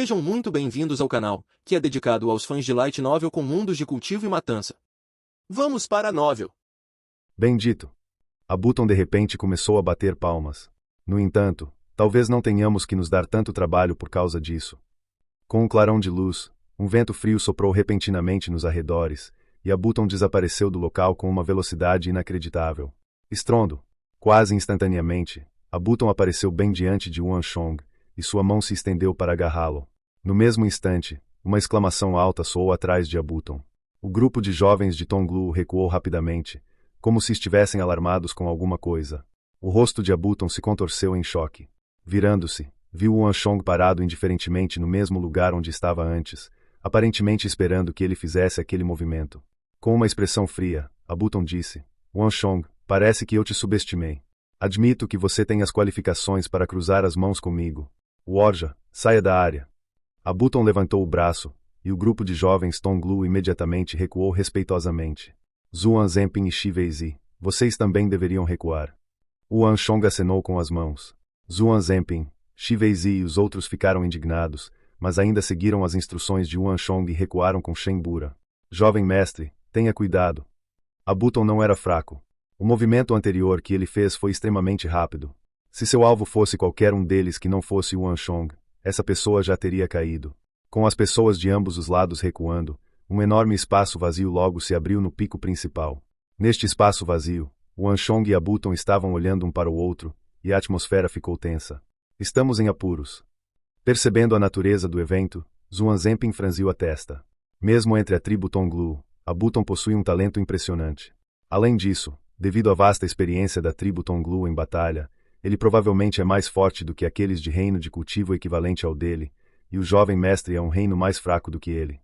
Sejam muito bem-vindos ao canal, que é dedicado aos fãs de Light Novel com mundos de cultivo e matança. Vamos para a novel. Bendito. Abuton de repente começou a bater palmas. No entanto, talvez não tenhamos que nos dar tanto trabalho por causa disso. Com um clarão de luz, um vento frio soprou repentinamente nos arredores, e Abuton desapareceu do local com uma velocidade inacreditável. Estrondo. Quase instantaneamente, Abuton apareceu bem diante de Wanchong, e sua mão se estendeu para agarrá-lo. No mesmo instante, uma exclamação alta soou atrás de Abuton. O grupo de jovens de Tonglu recuou rapidamente, como se estivessem alarmados com alguma coisa. O rosto de Abuton se contorceu em choque. Virando-se, viu Wanchong parado indiferentemente no mesmo lugar onde estava antes, aparentemente esperando que ele fizesse aquele movimento. Com uma expressão fria, Abuton disse: Wanchong, parece que eu te subestimei. Admito que você tem as qualificações para cruzar as mãos comigo. Warja, saia da área. Abuton levantou o braço, e o grupo de jovens Tonglu imediatamente recuou respeitosamente. Zuan Zempin e Shi Weizi, vocês também deveriam recuar. Wanchong acenou com as mãos. Zuan Zempin, Shi Weizi e os outros ficaram indignados, mas ainda seguiram as instruções de Wanchong e recuaram com Shen Bura. Jovem mestre, tenha cuidado. Abuton não era fraco. O movimento anterior que ele fez foi extremamente rápido. Se seu alvo fosse qualquer um deles que não fosse Wanchong, essa pessoa já teria caído. Com as pessoas de ambos os lados recuando, um enorme espaço vazio logo se abriu no pico principal. Neste espaço vazio, Wanchong e Abuton estavam olhando um para o outro, e a atmosfera ficou tensa. Estamos em apuros. Percebendo a natureza do evento, Zuan Zempin franziu a testa. Mesmo entre a tribo Tonglu, Abuton possui um talento impressionante. Além disso, devido à vasta experiência da tribo Tonglu em batalha, ele provavelmente é mais forte do que aqueles de reino de cultivo equivalente ao dele, e o jovem mestre é um reino mais fraco do que ele.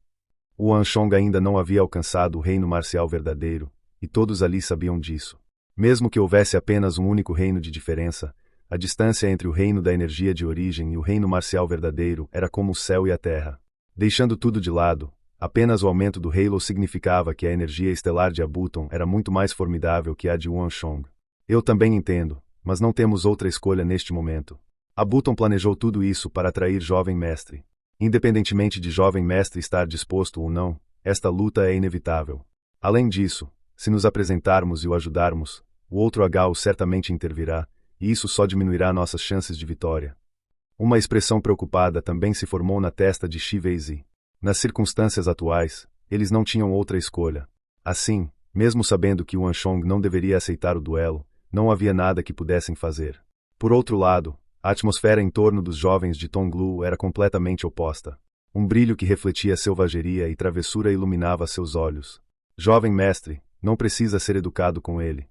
O Wanchong ainda não havia alcançado o reino marcial verdadeiro, e todos ali sabiam disso. Mesmo que houvesse apenas um único reino de diferença, a distância entre o reino da energia de origem e o reino marcial verdadeiro era como o céu e a terra. Deixando tudo de lado, apenas o aumento do Halo significava que a energia estelar de Abuton era muito mais formidável que a de Wanchong. Eu também entendo, mas não temos outra escolha neste momento. Abuton planejou tudo isso para atrair Jovem Mestre. Independentemente de Jovem Mestre estar disposto ou não, esta luta é inevitável. Além disso, se nos apresentarmos e o ajudarmos, o outro Agao certamente intervirá, e isso só diminuirá nossas chances de vitória. Uma expressão preocupada também se formou na testa de Shi Weizi. Nas circunstâncias atuais, eles não tinham outra escolha. Assim, mesmo sabendo que Wanchong não deveria aceitar o duelo, não havia nada que pudessem fazer. Por outro lado, a atmosfera em torno dos jovens de Tonglu era completamente oposta. Um brilho que refletia selvageria e travessura iluminava seus olhos. Jovem mestre, não precisa ser educado com ele.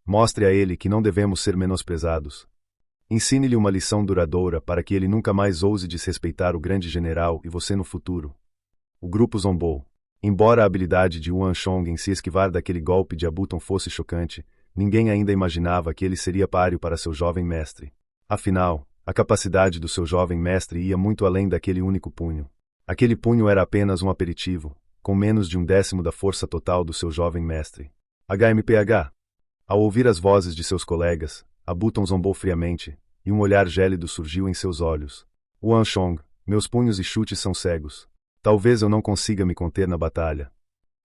Mostre a ele que não devemos ser menosprezados. Ensine-lhe uma lição duradoura para que ele nunca mais ouse desrespeitar o grande general e você no futuro. O grupo zombou. Embora a habilidade de Wanchong em se esquivar daquele golpe de Abuton fosse chocante, ninguém ainda imaginava que ele seria páreo para seu jovem mestre. Afinal, a capacidade do seu jovem mestre ia muito além daquele único punho. Aquele punho era apenas um aperitivo, com menos de 1/10 da força total do seu jovem mestre. HMPH. Ao ouvir as vozes de seus colegas, Abuton zombou friamente, e um olhar gélido surgiu em seus olhos. Wanchong, meus punhos e chutes são cegos. Talvez eu não consiga me conter na batalha.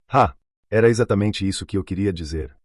Ha! Era exatamente isso que eu queria dizer.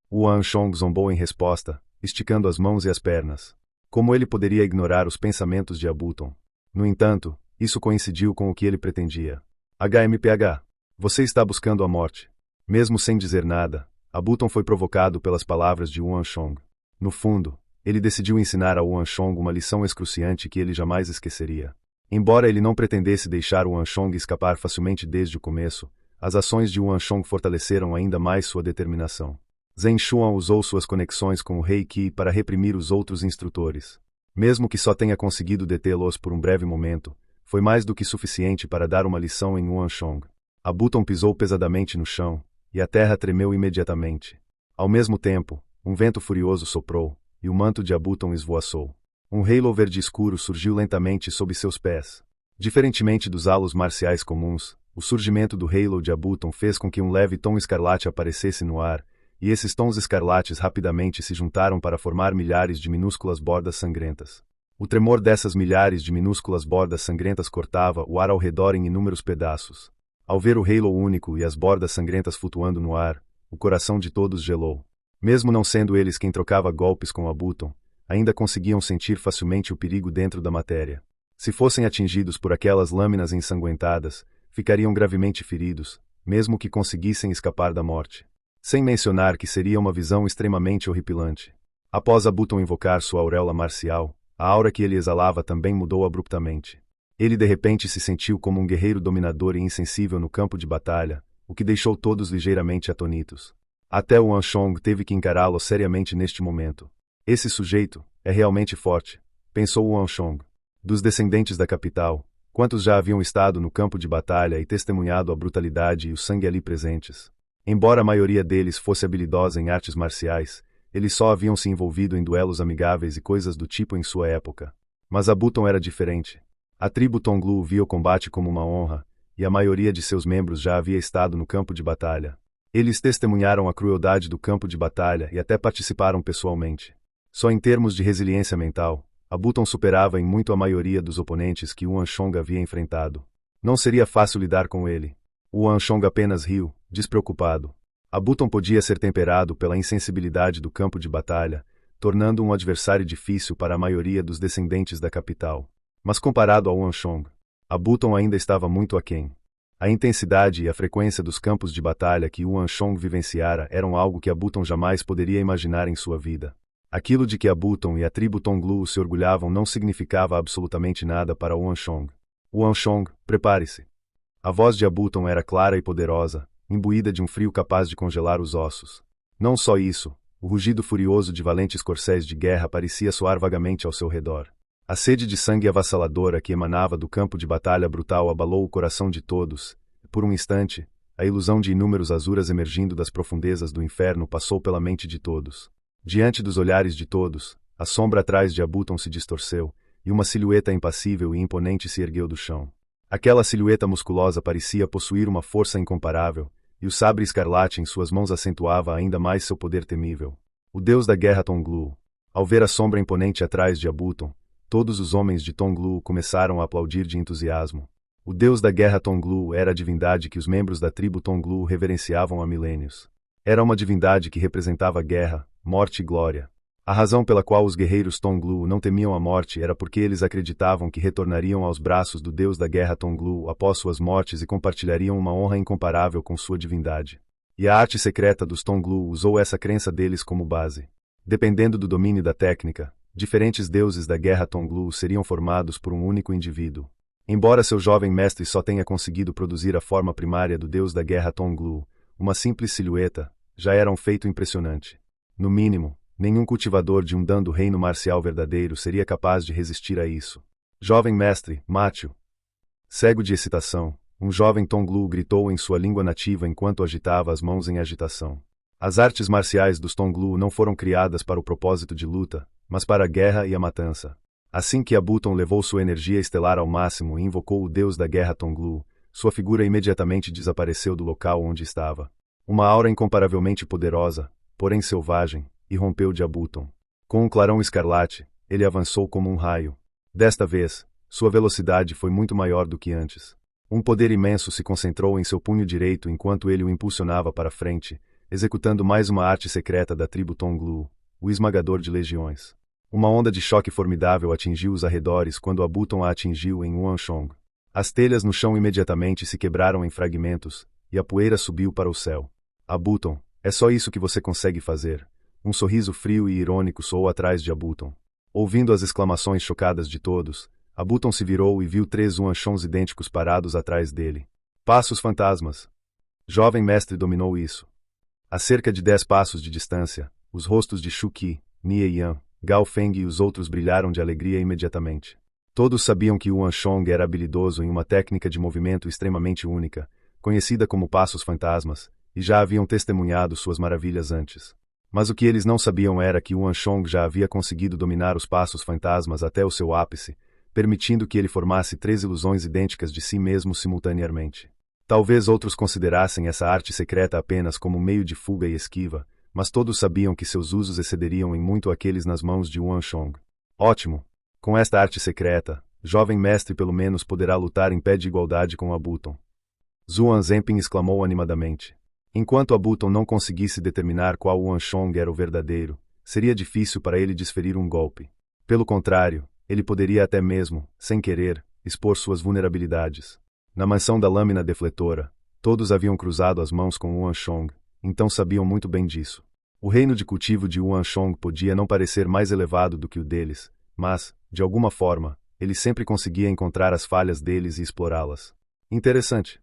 Wanchong zombou em resposta, esticando as mãos e as pernas. Como ele poderia ignorar os pensamentos de Abuton? No entanto, isso coincidiu com o que ele pretendia. HMPH. Você está buscando a morte. Mesmo sem dizer nada, Abuton foi provocado pelas palavras de Wanchong. No fundo, ele decidiu ensinar a Wanchong uma lição excruciante que ele jamais esqueceria. Embora ele não pretendesse deixar Wanchong escapar facilmente desde o começo, as ações de Wanchong fortaleceram ainda mais sua determinação. Zhen Xuan usou suas conexões com o Rei Qi para reprimir os outros instrutores. Mesmo que só tenha conseguido detê-los por um breve momento, foi mais do que suficiente para dar uma lição em Wanchong. Abuton pisou pesadamente no chão, e a terra tremeu imediatamente. Ao mesmo tempo, um vento furioso soprou, e o manto de Abuton esvoaçou. Um halo verde escuro surgiu lentamente sob seus pés. Diferentemente dos halos marciais comuns, o surgimento do halo de Abuton fez com que um leve tom escarlate aparecesse no ar, e esses tons escarlates rapidamente se juntaram para formar milhares de minúsculas bordas sangrentas. O tremor dessas milhares de minúsculas bordas sangrentas cortava o ar ao redor em inúmeros pedaços. Ao ver o Halo único e as bordas sangrentas flutuando no ar, o coração de todos gelou. Mesmo não sendo eles quem trocava golpes com Abuton, ainda conseguiam sentir facilmente o perigo dentro da matéria. Se fossem atingidos por aquelas lâminas ensanguentadas, ficariam gravemente feridos, mesmo que conseguissem escapar da morte. Sem mencionar que seria uma visão extremamente horripilante. Após Abuton invocar sua auréola marcial, a aura que ele exalava também mudou abruptamente. Ele de repente se sentiu como um guerreiro dominador e insensível no campo de batalha, o que deixou todos ligeiramente atonitos. Até o Anshong teve que encará-lo seriamente neste momento. Esse sujeito é realmente forte, pensou o Anshong. Dos descendentes da capital, quantos já haviam estado no campo de batalha e testemunhado a brutalidade e o sangue ali presentes? Embora a maioria deles fosse habilidosa em artes marciais, eles só haviam se envolvido em duelos amigáveis e coisas do tipo em sua época. Mas Abuton era diferente. A tribo Tonglu via o combate como uma honra, e a maioria de seus membros já havia estado no campo de batalha. Eles testemunharam a crueldade do campo de batalha e até participaram pessoalmente. Só em termos de resiliência mental, Abuton superava em muito a maioria dos oponentes que o Anshong havia enfrentado. Não seria fácil lidar com ele. O Anshong apenas riu, despreocupado. Abuton podia ser temperado pela insensibilidade do campo de batalha, tornando um adversário difícil para a maioria dos descendentes da capital. Mas comparado ao Anshong, Abuton ainda estava muito aquém. A intensidade e a frequência dos campos de batalha que o Anshong vivenciara eram algo que Abuton jamais poderia imaginar em sua vida. Aquilo de que Abuton e a tribo Tonglu se orgulhavam não significava absolutamente nada para o Anshong. O Anshong, prepare-se. A voz de Abuton era clara e poderosa, imbuída de um frio capaz de congelar os ossos. Não só isso, o rugido furioso de valentes corcéis de guerra parecia soar vagamente ao seu redor. A sede de sangue avassaladora que emanava do campo de batalha brutal abalou o coração de todos, e por um instante, a ilusão de inúmeros azuras emergindo das profundezas do inferno passou pela mente de todos. Diante dos olhares de todos, a sombra atrás de Abuton se distorceu, e uma silhueta impassível e imponente se ergueu do chão. Aquela silhueta musculosa parecia possuir uma força incomparável, e o sabre escarlate em suas mãos acentuava ainda mais seu poder temível. O deus da guerra Tonglu. Ao ver a sombra imponente atrás de Abuton, todos os homens de Tonglu começaram a aplaudir de entusiasmo. O deus da guerra Tonglu era a divindade que os membros da tribo Tonglu reverenciavam há milênios. Era uma divindade que representava guerra, morte e glória. A razão pela qual os guerreiros Tonglu não temiam a morte era porque eles acreditavam que retornariam aos braços do deus da guerra Tonglu após suas mortes e compartilhariam uma honra incomparável com sua divindade. E a arte secreta dos Tonglu usou essa crença deles como base. Dependendo do domínio da técnica, diferentes deuses da guerra Tonglu seriam formados por um único indivíduo. Embora seu jovem mestre só tenha conseguido produzir a forma primária do deus da guerra Tonglu, uma simples silhueta, já era um feito impressionante. No mínimo, nenhum cultivador de um Dan do reino marcial verdadeiro seria capaz de resistir a isso. Jovem mestre, Matthew. Cego de excitação, um jovem Tonglu gritou em sua língua nativa enquanto agitava as mãos em agitação. As artes marciais dos Tonglu não foram criadas para o propósito de luta, mas para a guerra e a matança. Assim que Abuton levou sua energia estelar ao máximo e invocou o deus da guerra Tonglu, sua figura imediatamente desapareceu do local onde estava. Uma aura incomparavelmente poderosa, porém selvagem, irrompeu de Abuton. Com um clarão escarlate, ele avançou como um raio. Desta vez, sua velocidade foi muito maior do que antes. Um poder imenso se concentrou em seu punho direito enquanto ele o impulsionava para frente, executando mais uma arte secreta da tribo Tonglu, o esmagador de legiões. Uma onda de choque formidável atingiu os arredores quando Abuton a atingiu em Wanchong. As telhas no chão imediatamente se quebraram em fragmentos, e a poeira subiu para o céu. Abuton, é só isso que você consegue fazer. Um sorriso frio e irônico soou atrás de Abuton. Ouvindo as exclamações chocadas de todos, Abuton se virou e viu 3 Wanchons idênticos parados atrás dele. Passos fantasmas. Jovem mestre dominou isso. A cerca de 10 passos de distância, os rostos de Shu Qi, Nie Yan, Gao Feng e os outros brilharam de alegria imediatamente. Todos sabiam que Yuan Shong era habilidoso em uma técnica de movimento extremamente única, conhecida como passos fantasmas, e já haviam testemunhado suas maravilhas antes. Mas o que eles não sabiam era que Yuan Shong já havia conseguido dominar os passos fantasmas até o seu ápice, permitindo que ele formasse 3 ilusões idênticas de si mesmo simultaneamente. Talvez outros considerassem essa arte secreta apenas como um meio de fuga e esquiva, mas todos sabiam que seus usos excederiam em muito aqueles nas mãos de Yuan Shong. Ótimo! Com esta arte secreta, jovem mestre pelo menos poderá lutar em pé de igualdade com Abuton. Zuan Zempin exclamou animadamente. Enquanto Abuton não conseguisse determinar qual Wanchong era o verdadeiro, seria difícil para ele desferir um golpe. Pelo contrário, ele poderia até mesmo, sem querer, expor suas vulnerabilidades. Na mansão da lâmina defletora, todos haviam cruzado as mãos com Wanchong, então sabiam muito bem disso. O reino de cultivo de Wanchong podia não parecer mais elevado do que o deles, mas, de alguma forma, ele sempre conseguia encontrar as falhas deles e explorá-las. Interessante.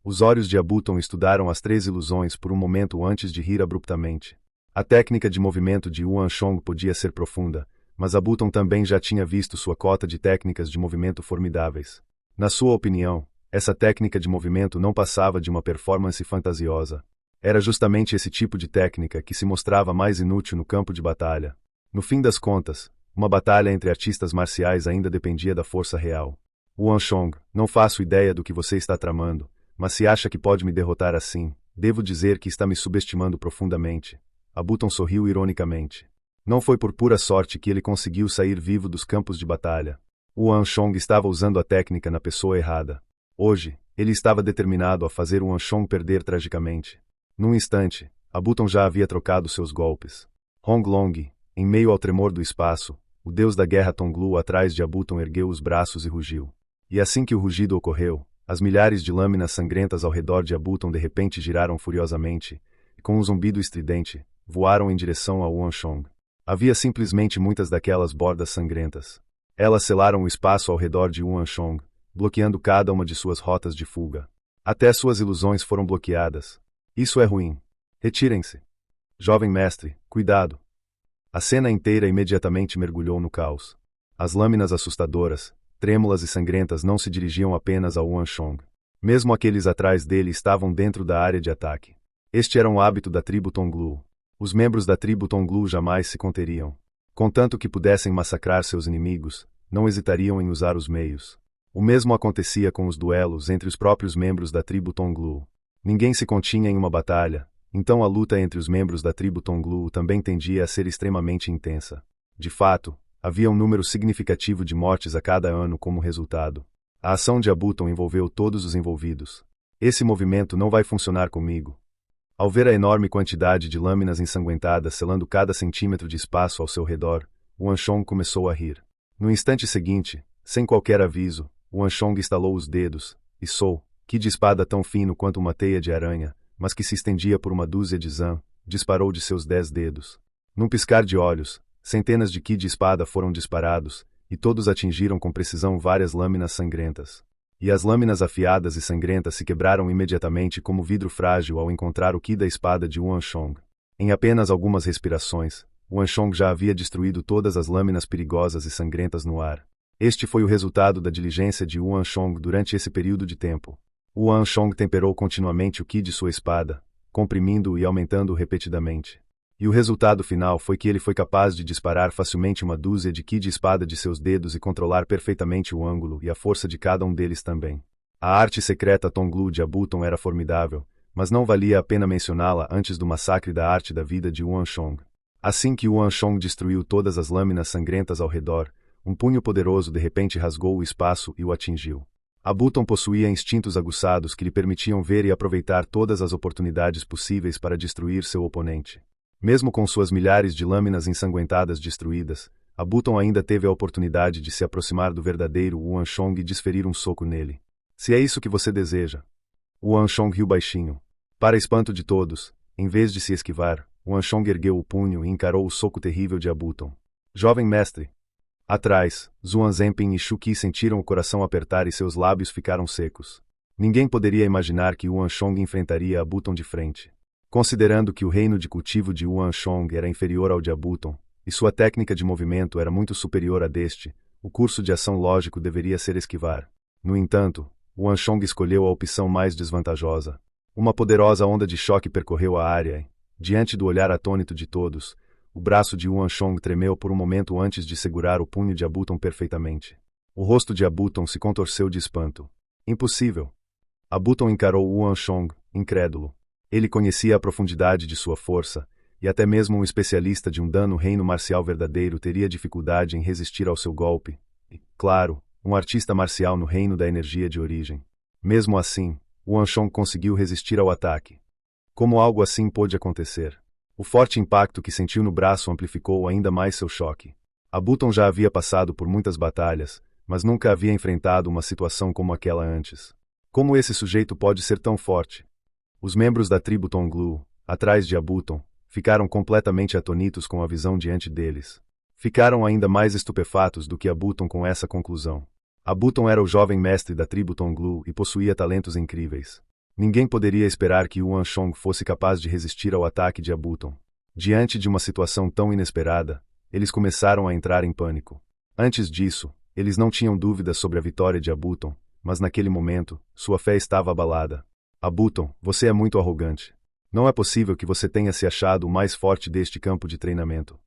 Os olhos de Abuton estudaram as 3 ilusões por um momento antes de rir abruptamente. A técnica de movimento de Wanchong podia ser profunda, mas Abuton também já tinha visto sua cota de técnicas de movimento formidáveis. Na sua opinião, essa técnica de movimento não passava de uma performance fantasiosa. Era justamente esse tipo de técnica que se mostrava mais inútil no campo de batalha. No fim das contas, uma batalha entre artistas marciais ainda dependia da força real. Wanchong, não faço ideia do que você está tramando, mas se acha que pode me derrotar assim, devo dizer que está me subestimando profundamente. Abuton sorriu ironicamente. Não foi por pura sorte que ele conseguiu sair vivo dos campos de batalha. Wanchong estava usando a técnica na pessoa errada. Hoje, ele estava determinado a fazer Wanchong perder tragicamente. Num instante, Abuton já havia trocado seus golpes. Honglong, em meio ao tremor do espaço, o deus da guerra Tonglu atrás de Abuton ergueu os braços e rugiu. E assim que o rugido ocorreu, as milhares de lâminas sangrentas ao redor de Abuton de repente giraram furiosamente, e com um zumbido estridente, voaram em direção a Wanchong. Havia simplesmente muitas daquelas bordas sangrentas. Elas selaram o espaço ao redor de Wanchong, bloqueando cada uma de suas rotas de fuga. Até suas ilusões foram bloqueadas. Isso é ruim. Retirem-se. Jovem mestre, cuidado. A cena inteira imediatamente mergulhou no caos. As lâminas assustadoras, trêmulas e sangrentas não se dirigiam apenas a Wanchong. Mesmo aqueles atrás dele estavam dentro da área de ataque. Este era um hábito da tribo Tonglu. Os membros da tribo Tonglu jamais se conteriam. Contanto que pudessem massacrar seus inimigos, não hesitariam em usar os meios. O mesmo acontecia com os duelos entre os próprios membros da tribo Tonglu. Ninguém se continha em uma batalha, então a luta entre os membros da tribo Tonglu também tendia a ser extremamente intensa. De fato, havia um número significativo de mortes a cada ano como resultado. A ação de Abuton envolveu todos os envolvidos. Esse movimento não vai funcionar comigo. Ao ver a enorme quantidade de lâminas ensanguentadas selando cada centímetro de espaço ao seu redor, Wanchong começou a rir. No instante seguinte, sem qualquer aviso, Wanchong estalou os dedos, e que de espada tão fino quanto uma teia de aranha, mas que se estendia por uma dúzia de zan, disparou de seus 10 dedos. Num piscar de olhos, centenas de ki de espada foram disparados, e todos atingiram com precisão várias lâminas sangrentas. E as lâminas afiadas e sangrentas se quebraram imediatamente como vidro frágil ao encontrar o ki da espada de Wanchong. Em apenas algumas respirações, Wanchong já havia destruído todas as lâminas perigosas e sangrentas no ar. Este foi o resultado da diligência de Wanchong durante esse período de tempo. Wanchong temperou continuamente o ki de sua espada, comprimindo-o e aumentando-o repetidamente. E o resultado final foi que ele foi capaz de disparar facilmente uma dúzia de ki de espada de seus dedos e controlar perfeitamente o ângulo e a força de cada um deles também. A arte secreta Tonglu de Abuton era formidável, mas não valia a pena mencioná-la antes do massacre da arte da vida de Wanchong. Assim que Wanchong destruiu todas as lâminas sangrentas ao redor, um punho poderoso de repente rasgou o espaço e o atingiu. Abuton possuía instintos aguçados que lhe permitiam ver e aproveitar todas as oportunidades possíveis para destruir seu oponente. Mesmo com suas milhares de lâminas ensanguentadas destruídas, Abuton ainda teve a oportunidade de se aproximar do verdadeiro Wanchong e desferir um soco nele. Se é isso que você deseja. Wanchong riu baixinho. Para espanto de todos, em vez de se esquivar, Wanchong ergueu o punho e encarou o soco terrível de Abuton. Jovem mestre. Atrás, Zuan Zempin e Shuqi sentiram o coração apertar e seus lábios ficaram secos. Ninguém poderia imaginar que Wanchong enfrentaria Abuton de frente. Considerando que o reino de cultivo de Wanchong era inferior ao de Abuton, e sua técnica de movimento era muito superior à deste, o curso de ação lógico deveria ser esquivar. No entanto, Wanchong escolheu a opção mais desvantajosa. Uma poderosa onda de choque percorreu a área e, diante do olhar atônito de todos, o braço de Wanchong tremeu por um momento antes de segurar o punho de Abuton perfeitamente. O rosto de Abuton se contorceu de espanto. Impossível! Abuton encarou Wanchong, incrédulo. Ele conhecia a profundidade de sua força, e até mesmo um especialista de um dano reino marcial verdadeiro teria dificuldade em resistir ao seu golpe, claro, um artista marcial no reino da energia de origem. Mesmo assim, Yuan Shong conseguiu resistir ao ataque. Como algo assim pôde acontecer? O forte impacto que sentiu no braço amplificou ainda mais seu choque. Abuton já havia passado por muitas batalhas, mas nunca havia enfrentado uma situação como aquela antes. Como esse sujeito pode ser tão forte? Os membros da tribo Tonglu, atrás de Abuton, ficaram completamente atonitos com a visão diante deles. Ficaram ainda mais estupefatos do que Abuton com essa conclusão. Abuton era o jovem mestre da tribo Tonglu e possuía talentos incríveis. Ninguém poderia esperar que Yuan Shong fosse capaz de resistir ao ataque de Abuton. Diante de uma situação tão inesperada, eles começaram a entrar em pânico. Antes disso, eles não tinham dúvidas sobre a vitória de Abuton, mas naquele momento, sua fé estava abalada. Abuton, você é muito arrogante. Não é possível que você tenha se achado o mais forte deste campo de treinamento.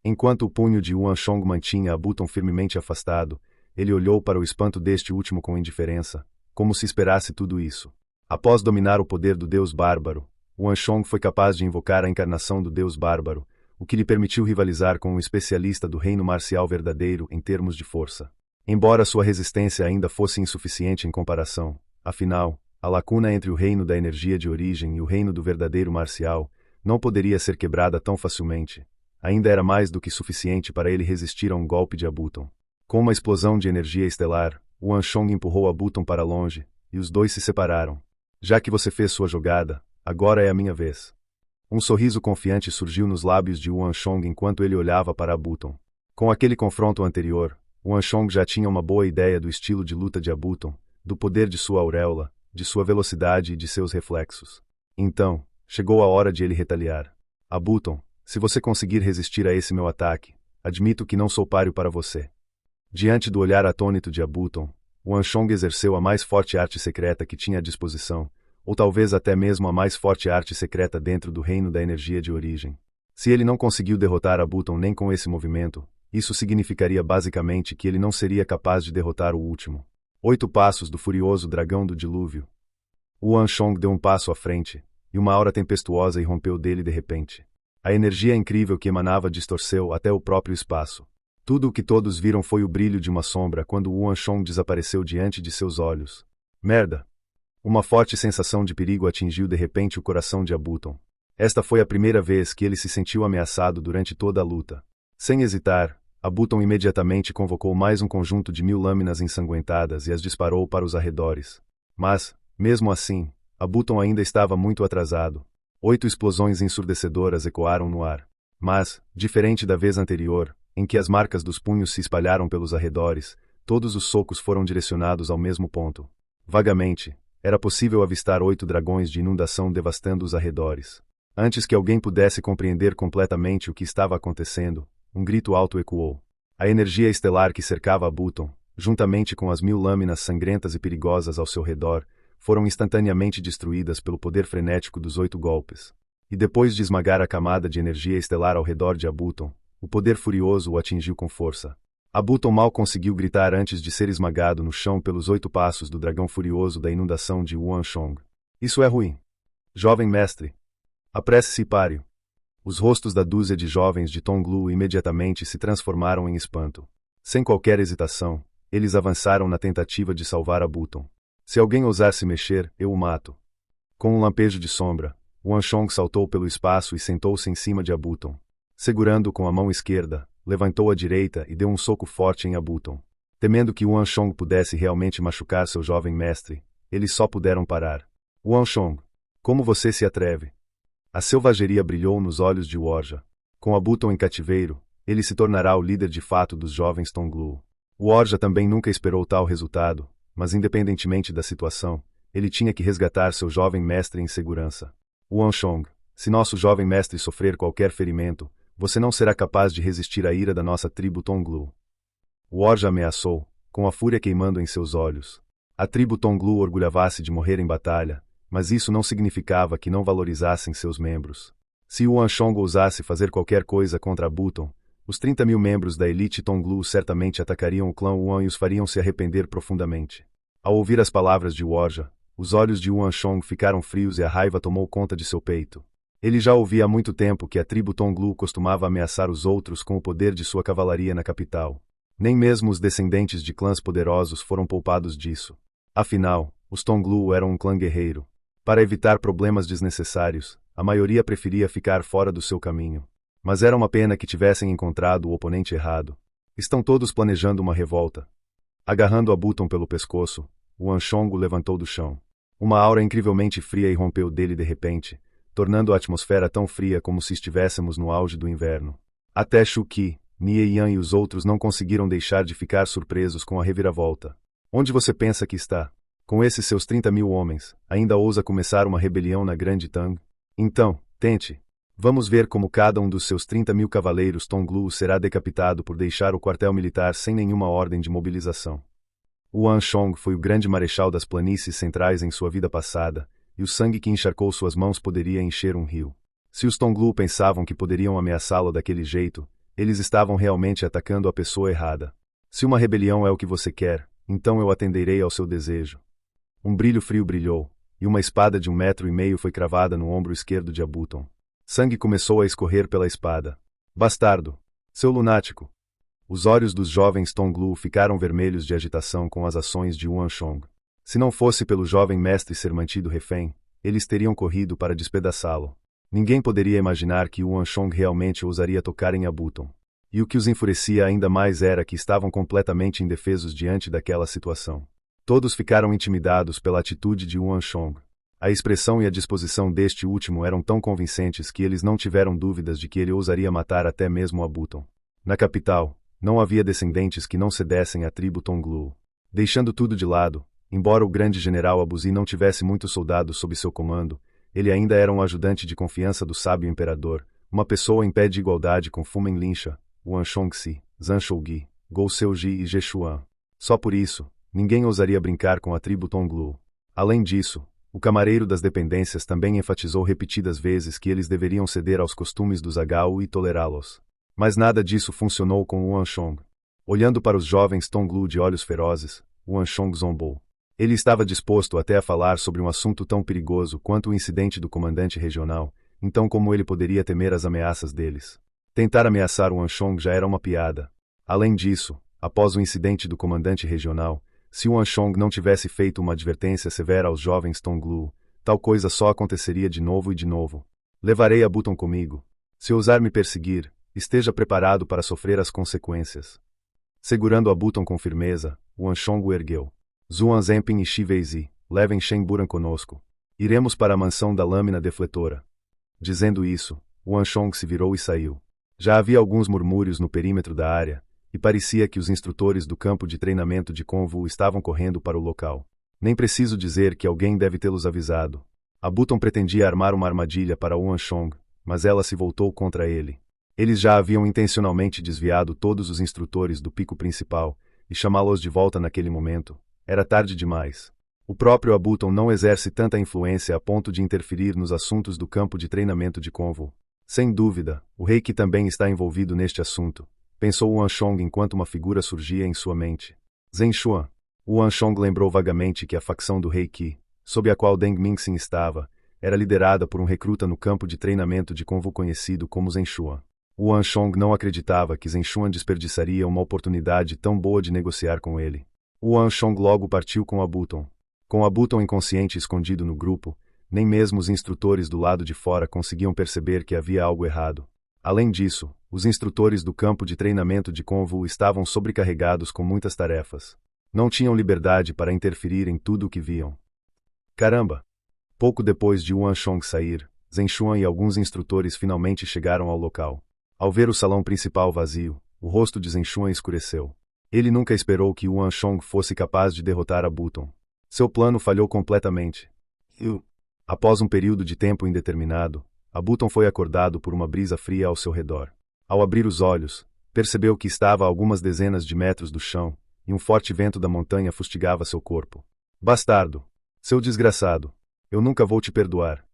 Enquanto o punho de Yuan Shong mantinha Abuton firmemente afastado, ele olhou para o espanto deste último com indiferença, como se esperasse tudo isso. Após dominar o poder do deus bárbaro, Yuan Shong foi capaz de invocar a encarnação do deus bárbaro, o que lhe permitiu rivalizar com um especialista do reino marcial verdadeiro em termos de força. Embora sua resistência ainda fosse insuficiente em comparação, afinal, a lacuna entre o reino da energia de origem e o reino do verdadeiro marcial não poderia ser quebrada tão facilmente. Ainda era mais do que suficiente para ele resistir a um golpe de Abuton. Com uma explosão de energia estelar, Yuan Shong empurrou Abuton para longe, e os dois se separaram. Já que você fez sua jogada, agora é a minha vez. Um sorriso confiante surgiu nos lábios de Yuan Shong enquanto ele olhava para Abuton. Com aquele confronto anterior, Yuan Shong já tinha uma boa ideia do estilo de luta de Abuton, do poder de sua auréola, de sua velocidade e de seus reflexos. Então, chegou a hora de ele retaliar. Abuton, se você conseguir resistir a esse meu ataque, admito que não sou páreo para você. Diante do olhar atônito de Abuton, Yuan Shong exerceu a mais forte arte secreta que tinha à disposição, ou talvez até mesmo a mais forte arte secreta dentro do reino da energia de origem. Se ele não conseguiu derrotar Abuton nem com esse movimento, isso significaria basicamente que ele não seria capaz de derrotar o último. 8 passos do furioso dragão do dilúvio. Yuan Shong deu um passo à frente, e uma aura tempestuosa irrompeu dele de repente. A energia incrível que emanava distorceu até o próprio espaço. Tudo o que todos viram foi o brilho de uma sombra quando Yuan Shong desapareceu diante de seus olhos. Merda! Uma forte sensação de perigo atingiu de repente o coração de Abuton. Esta foi a primeira vez que ele se sentiu ameaçado durante toda a luta. Sem hesitar, Abuton imediatamente convocou mais um conjunto de 1000 lâminas ensanguentadas e as disparou para os arredores. Mas, mesmo assim, Abuton ainda estava muito atrasado. 8 explosões ensurdecedoras ecoaram no ar. Mas, diferente da vez anterior, em que as marcas dos punhos se espalharam pelos arredores, todos os socos foram direcionados ao mesmo ponto. Vagamente, era possível avistar 8 dragões de inundação devastando os arredores. Antes que alguém pudesse compreender completamente o que estava acontecendo, um grito alto ecoou. A energia estelar que cercava Abuton, juntamente com as 1000 lâminas sangrentas e perigosas ao seu redor, foram instantaneamente destruídas pelo poder frenético dos 8 golpes. E depois de esmagar a camada de energia estelar ao redor de Abuton, o poder furioso o atingiu com força. Abuton mal conseguiu gritar antes de ser esmagado no chão pelos 8 passos do dragão furioso da inundação de Yuan Shong. Isso é ruim. Jovem mestre. Apresse-se, páreo. Os rostos da dúzia de jovens de Tonglu imediatamente se transformaram em espanto. Sem qualquer hesitação, eles avançaram na tentativa de salvar Abuton. Se alguém ousar se mexer, eu o mato. Com um lampejo de sombra, Yuan Shong saltou pelo espaço e sentou-se em cima de Abuton. Segurando-o com a mão esquerda, levantou a direita e deu um soco forte em Abuton. Temendo que Yuan Shong pudesse realmente machucar seu jovem mestre, eles só puderam parar. Yuan Shong, como você se atreve? A selvageria brilhou nos olhos de Worja. Com Abuton em cativeiro, ele se tornará o líder de fato dos jovens Tonglu. Worja também nunca esperou tal resultado, mas independentemente da situação, ele tinha que resgatar seu jovem mestre em segurança. Yuan Shong, se nosso jovem mestre sofrer qualquer ferimento, você não será capaz de resistir à ira da nossa tribo Tonglu. Worja ameaçou, com a fúria queimando em seus olhos. A tribo Tonglu orgulhava-se de morrer em batalha, mas isso não significava que não valorizassem seus membros. Se Yuan Shong ousasse fazer qualquer coisa contra Abuton, os 30.000 membros da elite Tonglu certamente atacariam o clã Yuan e os fariam se arrepender profundamente. Ao ouvir as palavras de Worja, os olhos de Yuan Shong ficaram frios e a raiva tomou conta de seu peito. Ele já ouvia há muito tempo que a tribo Tonglu costumava ameaçar os outros com o poder de sua cavalaria na capital. Nem mesmo os descendentes de clãs poderosos foram poupados disso. Afinal, os Tonglu eram um clã guerreiro. Para evitar problemas desnecessários, a maioria preferia ficar fora do seu caminho. Mas era uma pena que tivessem encontrado o oponente errado. Estão todos planejando uma revolta. Agarrando Abuton pelo pescoço, o Anshong o levantou do chão. Uma aura incrivelmente fria irrompeu dele de repente, tornando a atmosfera tão fria como se estivéssemos no auge do inverno. Até Shu Qi, Nie Yan e os outros não conseguiram deixar de ficar surpresos com a reviravolta. Onde você pensa que está? Com esses seus 30.000 homens, ainda ousa começar uma rebelião na Grande Tang? Então, tente. Vamos ver como cada um dos seus 30.000 cavaleiros Tonglu será decapitado por deixar o quartel militar sem nenhuma ordem de mobilização. O Anshong foi o grande marechal das planícies centrais em sua vida passada, e o sangue que encharcou suas mãos poderia encher um rio. Se os Tonglu pensavam que poderiam ameaçá-lo daquele jeito, eles estavam realmente atacando a pessoa errada. Se uma rebelião é o que você quer, então eu atenderei ao seu desejo. Um brilho frio brilhou, e uma espada de 1,5 metro foi cravada no ombro esquerdo de Abuton. Sangue começou a escorrer pela espada. Bastardo! Seu lunático! Os olhos dos jovens Tonglu ficaram vermelhos de agitação com as ações de Anshong. Se não fosse pelo jovem mestre ser mantido refém, eles teriam corrido para despedaçá-lo. Ninguém poderia imaginar que Anshong realmente ousaria tocar em Abuton. E o que os enfurecia ainda mais era que estavam completamente indefesos diante daquela situação. Todos ficaram intimidados pela atitude de Anshong. A expressão e a disposição deste último eram tão convincentes que eles não tiveram dúvidas de que ele ousaria matar até mesmo Abuton. Na capital, não havia descendentes que não cedessem à tribo Tonglu. Deixando tudo de lado, embora o grande general Abuzi não tivesse muitos soldados sob seu comando, ele ainda era um ajudante de confiança do sábio imperador, uma pessoa em pé de igualdade com Fumen Linsha, Anshongsi, Zanshougi, Gouseuji e Jechuan. Só por isso, ninguém ousaria brincar com a tribo Tonglu. Além disso, o camareiro das dependências também enfatizou repetidas vezes que eles deveriam ceder aos costumes dos Agao e tolerá-los. Mas nada disso funcionou com o Anshong. Olhando para os jovens Tonglu de olhos ferozes, o Anshong zombou. Ele estava disposto até a falar sobre um assunto tão perigoso quanto o incidente do comandante regional, então como ele poderia temer as ameaças deles? Tentar ameaçar o Anshong já era uma piada. Além disso, após o incidente do comandante regional, se o Anshong não tivesse feito uma advertência severa aos jovens Tonglu, tal coisa só aconteceria de novo e de novo. Levarei Abuton comigo. Se ousar me perseguir, esteja preparado para sofrer as consequências. Segurando Abuton com firmeza, o Anshong o ergueu. Zuan Zempin e Shi Weizi, levem Shen Buran conosco. Iremos para a mansão da lâmina defletora. Dizendo isso, o Anshong se virou e saiu. Já havia alguns murmúrios no perímetro da área, e parecia que os instrutores do campo de treinamento de Convu estavam correndo para o local. Nem preciso dizer que alguém deve tê-los avisado. Abuton pretendia armar uma armadilha para o Anshong, mas ela se voltou contra ele. Eles já haviam intencionalmente desviado todos os instrutores do pico principal, e chamá-los de volta naquele momento. Era tarde demais. O próprio Abuton não exerce tanta influência a ponto de interferir nos assuntos do campo de treinamento de Convu. Sem dúvida, o rei que também está envolvido neste assunto, pensou o Anshong enquanto uma figura surgia em sua mente. Zenshuan. O Anshong lembrou vagamente que a facção do rei Qi, sob a qual Deng Mingxin estava, era liderada por um recruta no campo de treinamento de Convu conhecido como Zenshuan. O Anshong não acreditava que Zenshuan desperdiçaria uma oportunidade tão boa de negociar com ele. O Anshong logo partiu com Abuton. Com Abuton inconsciente escondido no grupo, nem mesmo os instrutores do lado de fora conseguiam perceber que havia algo errado. Além disso, os instrutores do campo de treinamento de Convu estavam sobrecarregados com muitas tarefas. Não tinham liberdade para interferir em tudo o que viam. Caramba! Pouco depois de Anshong sair, Zenshuan e alguns instrutores finalmente chegaram ao local. Ao ver o salão principal vazio, o rosto de Zenshuan escureceu. Ele nunca esperou que o Anshong fosse capaz de derrotar Abuton. Seu plano falhou completamente. Após um período de tempo indeterminado, Abuton foi acordado por uma brisa fria ao seu redor. Ao abrir os olhos, percebeu que estava a algumas dezenas de metros do chão, e um forte vento da montanha fustigava seu corpo. Bastardo! Seu desgraçado! Eu nunca vou te perdoar.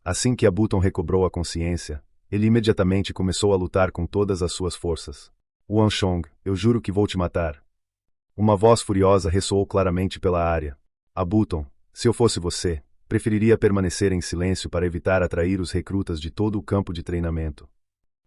Assim que Abuton recobrou a consciência, ele imediatamente começou a lutar com todas as suas forças. O Anshong, eu juro que vou te matar. Uma voz furiosa ressoou claramente pela área. Abuton, se eu fosse você, preferiria permanecer em silêncio para evitar atrair os recrutas de todo o campo de treinamento.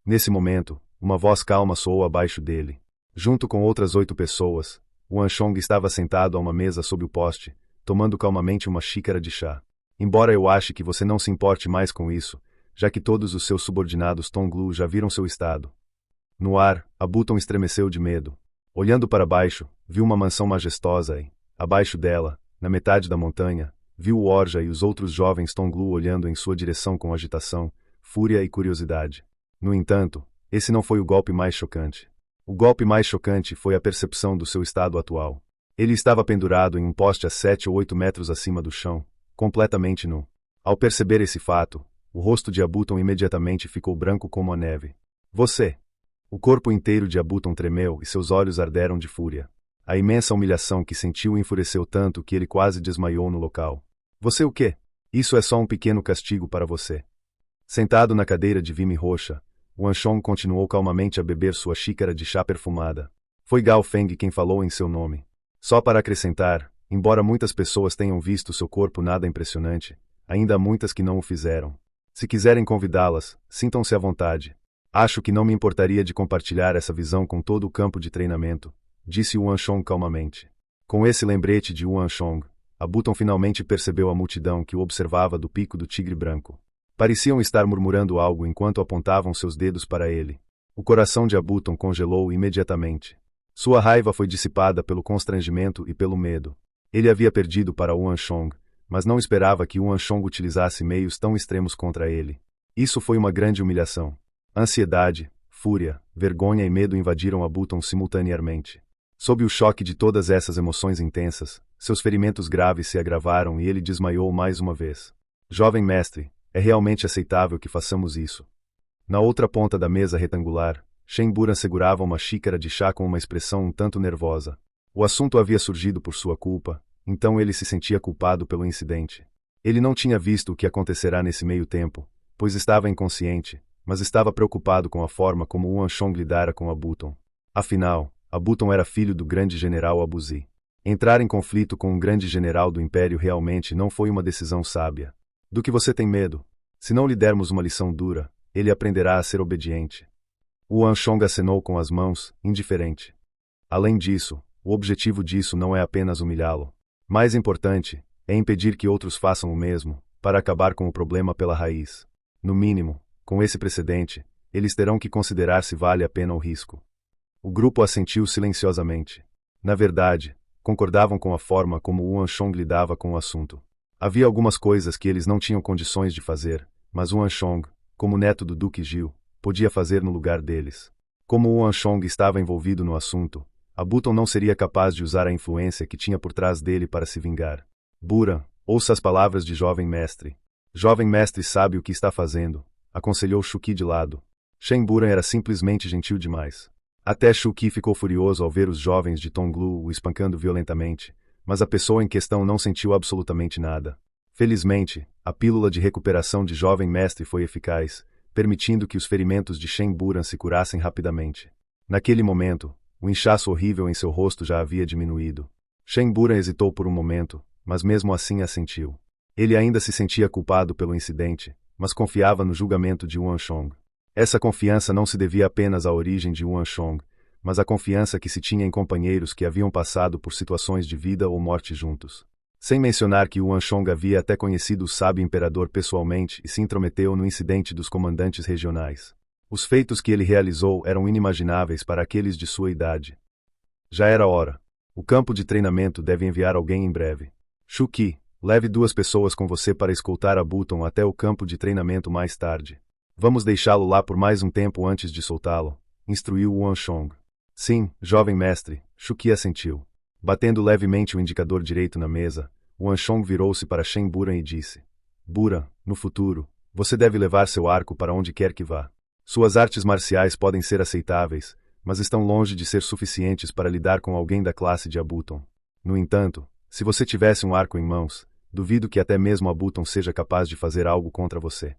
Nesse momento, uma voz calma soou abaixo dele. Junto com outras 8 pessoas, o Anshong estava sentado a uma mesa sob o poste, tomando calmamente uma xícara de chá. Embora eu ache que você não se importe mais com isso, já que todos os seus subordinados Tonglu já viram seu estado. No ar, Abuton estremeceu de medo. Olhando para baixo, viu uma mansão majestosa e, abaixo dela, na metade da montanha, viu o Orja e os outros jovens Tonglu olhando em sua direção com agitação, fúria e curiosidade. No entanto, esse não foi o golpe mais chocante. O golpe mais chocante foi a percepção do seu estado atual. Ele estava pendurado em um poste a 7 ou 8 metros acima do chão, completamente nu. Ao perceber esse fato, o rosto de Abuton imediatamente ficou branco como a neve. Você! O corpo inteiro de Abuton tremeu e seus olhos arderam de fúria. A imensa humilhação que sentiu o enfureceu tanto que ele quase desmaiou no local. Você o quê? Isso é só um pequeno castigo para você. Sentado na cadeira de vime roxa, o Anshong continuou calmamente a beber sua xícara de chá perfumada. Foi Gao Feng quem falou em seu nome. Só para acrescentar, embora muitas pessoas tenham visto seu corpo nada impressionante, ainda há muitas que não o fizeram. Se quiserem convidá-las, sintam-se à vontade. Acho que não me importaria de compartilhar essa visão com todo o campo de treinamento, disse o Anshong calmamente. Com esse lembrete de Anshong, Abuton finalmente percebeu a multidão que o observava do pico do tigre branco. Pareciam estar murmurando algo enquanto apontavam seus dedos para ele. O coração de Abuton congelou imediatamente. Sua raiva foi dissipada pelo constrangimento e pelo medo. Ele havia perdido para Anshong, mas não esperava que Anshong utilizasse meios tão extremos contra ele. Isso foi uma grande humilhação. Ansiedade, fúria, vergonha e medo invadiram Abuton simultaneamente. Sob o choque de todas essas emoções intensas, seus ferimentos graves se agravaram e ele desmaiou mais uma vez. Jovem mestre, é realmente aceitável que façamos isso. Na outra ponta da mesa retangular, Shen Buran segurava uma xícara de chá com uma expressão um tanto nervosa. O assunto havia surgido por sua culpa, então ele se sentia culpado pelo incidente. Ele não tinha visto o que acontecerá nesse meio tempo, pois estava inconsciente, mas estava preocupado com a forma como o Anshong lidara com Abuton. Afinal, Abuton era filho do grande general Abuzi. Entrar em conflito com um grande general do Império realmente não foi uma decisão sábia. Do que você tem medo? Se não lhe dermos uma lição dura, ele aprenderá a ser obediente. O Anshong acenou com as mãos, indiferente. Além disso, o objetivo disso não é apenas humilhá-lo. Mais importante, é impedir que outros façam o mesmo, para acabar com o problema pela raiz. No mínimo, com esse precedente, eles terão que considerar se vale a pena o risco. O grupo assentiu silenciosamente. Na verdade, concordavam com a forma como o Anshong lidava com o assunto. Havia algumas coisas que eles não tinham condições de fazer, mas o Anshong, como neto do Duque Gil, podia fazer no lugar deles. Como o Anshong estava envolvido no assunto, Abuton não seria capaz de usar a influência que tinha por trás dele para se vingar. Buran, ouça as palavras de jovem mestre. Jovem mestre sabe o que está fazendo, aconselhou Shuqi de lado. Shen Buran era simplesmente gentil demais. Até Shuqi ficou furioso ao ver os jovens de Tonglu o espancando violentamente, mas a pessoa em questão não sentiu absolutamente nada. Felizmente, a pílula de recuperação de jovem mestre foi eficaz, permitindo que os ferimentos de Shen Buran se curassem rapidamente. Naquele momento, o inchaço horrível em seu rosto já havia diminuído. Shen Buran hesitou por um momento, mas mesmo assim assentiu. Ele ainda se sentia culpado pelo incidente, mas confiava no julgamento de Anshong. Essa confiança não se devia apenas à origem de Anshong, mas à confiança que se tinha em companheiros que haviam passado por situações de vida ou morte juntos. Sem mencionar que Anshong havia até conhecido o sábio imperador pessoalmente e se intrometeu no incidente dos comandantes regionais. Os feitos que ele realizou eram inimagináveis para aqueles de sua idade. Já era hora. O campo de treinamento deve enviar alguém em breve. Shuqi, leve 2 pessoas com você para escoltar Abuton até o campo de treinamento mais tarde. Vamos deixá-lo lá por mais um tempo antes de soltá-lo, instruiu Anshong. Sim, jovem mestre, Shuqi assentiu. Batendo levemente o indicador direito na mesa, Anshong virou-se para Shen Buran e disse: Buran, no futuro, você deve levar seu arco para onde quer que vá. Suas artes marciais podem ser aceitáveis, mas estão longe de ser suficientes para lidar com alguém da classe de Abuton. No entanto, se você tivesse um arco em mãos, duvido que até mesmo Abuton seja capaz de fazer algo contra você.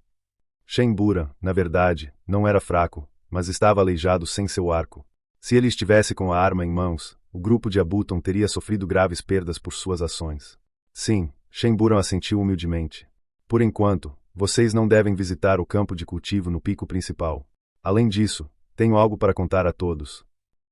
Shen Buran, na verdade, não era fraco, mas estava aleijado sem seu arco. Se ele estivesse com a arma em mãos, o grupo de Abuton teria sofrido graves perdas por suas ações. Sim, Shen Buran assentiu humildemente. Por enquanto, vocês não devem visitar o campo de cultivo no pico principal. Além disso, tenho algo para contar a todos.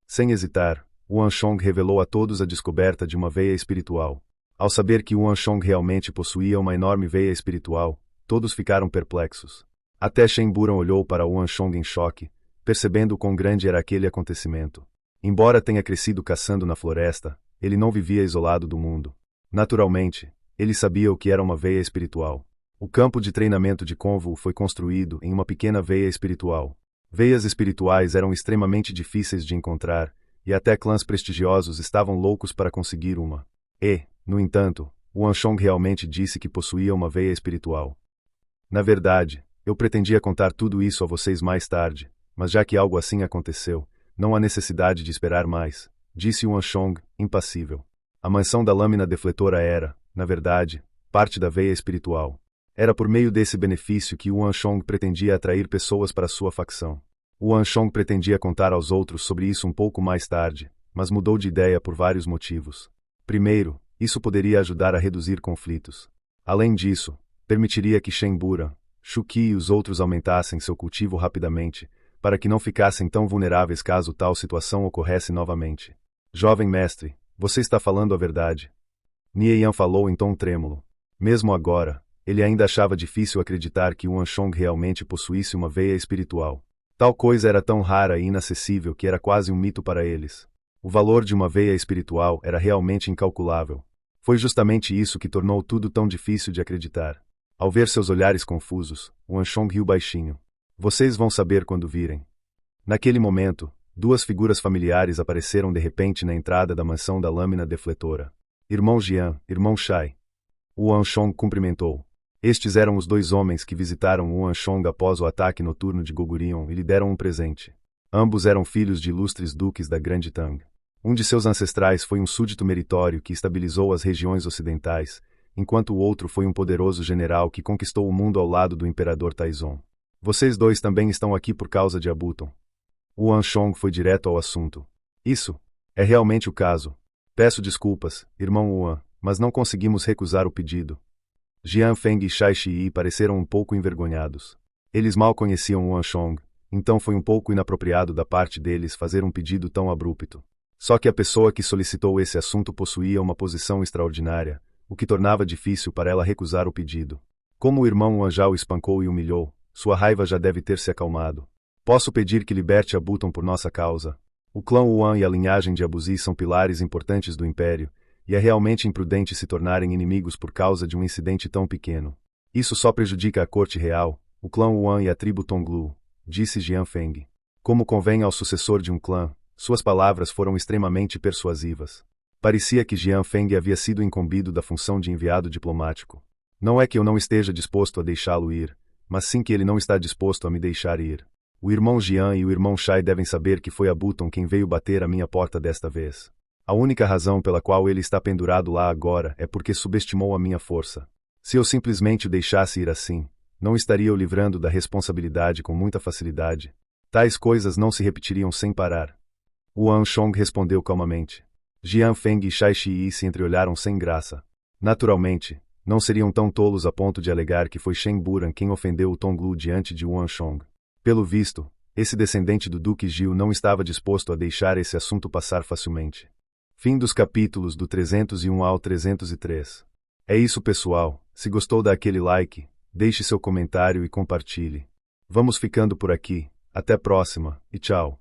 Sem hesitar, Yuan Shong revelou a todos a descoberta de uma veia espiritual. Ao saber que Yuan Shong realmente possuía uma enorme veia espiritual, todos ficaram perplexos. Até Shen Buran olhou para Yuan Shong em choque, percebendo quão grande era aquele acontecimento. Embora tenha crescido caçando na floresta, ele não vivia isolado do mundo. Naturalmente, ele sabia o que era uma veia espiritual. O campo de treinamento de Convo foi construído em uma pequena veia espiritual. Veias espirituais eram extremamente difíceis de encontrar, e até clãs prestigiosos estavam loucos para conseguir uma. No entanto, Yuan Shong realmente disse que possuía uma veia espiritual. Na verdade, eu pretendia contar tudo isso a vocês mais tarde, mas já que algo assim aconteceu, não há necessidade de esperar mais, disse Yuan Shong, impassível. A mansão da lâmina defletora era, na verdade, parte da veia espiritual. Era por meio desse benefício que Yuan Shong pretendia atrair pessoas para sua facção. Yuan Shong pretendia contar aos outros sobre isso um pouco mais tarde, mas mudou de ideia por vários motivos. Primeiro, isso poderia ajudar a reduzir conflitos. Além disso, permitiria que Shen Buran, Shu Qi e os outros aumentassem seu cultivo rapidamente, para que não ficassem tão vulneráveis caso tal situação ocorresse novamente. Jovem mestre, você está falando a verdade. Nie Yan falou em tom trêmulo. Mesmo agora, ele ainda achava difícil acreditar que Yuan Shong realmente possuísse uma veia espiritual. Tal coisa era tão rara e inacessível que era quase um mito para eles. O valor de uma veia espiritual era realmente incalculável. Foi justamente isso que tornou tudo tão difícil de acreditar. Ao ver seus olhares confusos, Yuan Shong riu baixinho. Vocês vão saber quando virem. Naquele momento, duas figuras familiares apareceram de repente na entrada da mansão da lâmina defletora. Irmão Jian, irmão Shai. Yuan Shong cumprimentou. Estes eram os dois homens que visitaram Yuan Shong após o ataque noturno de Gogurion e lhe deram um presente. Ambos eram filhos de ilustres duques da Grande Tang. Um de seus ancestrais foi um súdito meritório que estabilizou as regiões ocidentais, enquanto o outro foi um poderoso general que conquistou o mundo ao lado do imperador Taizong. Vocês dois também estão aqui por causa de Abuton. Yuan Shong foi direto ao assunto. Isso é realmente o caso. Peço desculpas, irmão Yuan, mas não conseguimos recusar o pedido. Jian Feng e Shai Shi pareceram um pouco envergonhados. Eles mal conheciam Yuan Shong, então foi um pouco inapropriado da parte deles fazer um pedido tão abrupto. Só que a pessoa que solicitou esse assunto possuía uma posição extraordinária, o que tornava difícil para ela recusar o pedido. Como o irmão Yuan já o espancou e humilhou, sua raiva já deve ter se acalmado. Posso pedir que liberte Abuton por nossa causa. O clã Yuan e a linhagem de Abuzi são pilares importantes do Império, e é realmente imprudente se tornarem inimigos por causa de um incidente tão pequeno. Isso só prejudica a corte real, o clã Yuan e a tribo Tonglu, disse Jian Feng. Como convém ao sucessor de um clã, suas palavras foram extremamente persuasivas. Parecia que Jian Feng havia sido incumbido da função de enviado diplomático. Não é que eu não esteja disposto a deixá-lo ir, mas sim que ele não está disposto a me deixar ir. O irmão Jian e o irmão Shai devem saber que foi Abuton quem veio bater à minha porta desta vez. A única razão pela qual ele está pendurado lá agora é porque subestimou a minha força. Se eu simplesmente o deixasse ir assim, não estaria o livrando da responsabilidade com muita facilidade. Tais coisas não se repetiriam sem parar. Yuan Shong respondeu calmamente. Jian Feng e Shai Shi se entreolharam sem graça. Naturalmente, não seriam tão tolos a ponto de alegar que foi Shen Buran quem ofendeu o Tonglu diante de Yuan Shong. Pelo visto, esse descendente do Duque Gil não estava disposto a deixar esse assunto passar facilmente. Fim dos capítulos do 301 ao 303. É isso, pessoal. Se gostou, dá aquele like, deixe seu comentário e compartilhe. Vamos ficando por aqui. Até a próxima, e tchau.